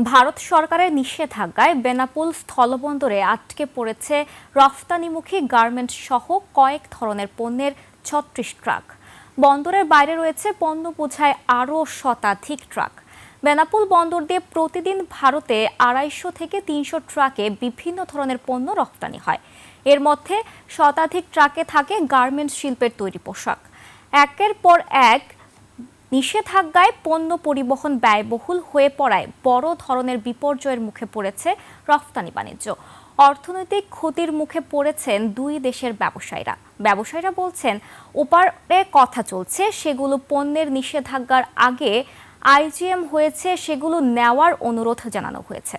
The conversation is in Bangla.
ভারত সরকারের নিষেধাজ্ঞায় বেনাপোল স্থলবন্দরে আটকে পড়েছে রফতানিমুখী গার্মেন্টস সহ কয়েক ধরনের পণ্যের ৩৬ ট্রাক। বন্দরের বাইরে রয়েছে পণ্য বোঝাই আরও শতাধিক ট্রাক। বেনাপোল বন্দর দিয়ে প্রতিদিন ভারতে ২৫০ থেকে ৩০০ ট্রাকে বিভিন্ন ধরনের পণ্য রফতানি হয়। এর মধ্যে শতাধিক ট্রাকে থাকে গার্মেন্টস শিল্পের তৈরি পোশাক। একের পর এক নিষেধাজ্ঞায় পণ্য পরিবহন ব্যয়বহুল হয়ে পড়ায় বড় ধরনের বিপর্যয়ের মুখে পড়েছে রফতানি বাণিজ্য। অর্থনৈতিক ক্ষতির মুখে পড়েছেন দুই দেশের ব্যবসায়ীরা বলছেন, ওপারে কথা চলছে সেগুলো পণ্যের নিষেধাজ্ঞার আগে আইজিএম হয়েছে, সেগুলো নেওয়ার অনুরোধ জানানো হয়েছে।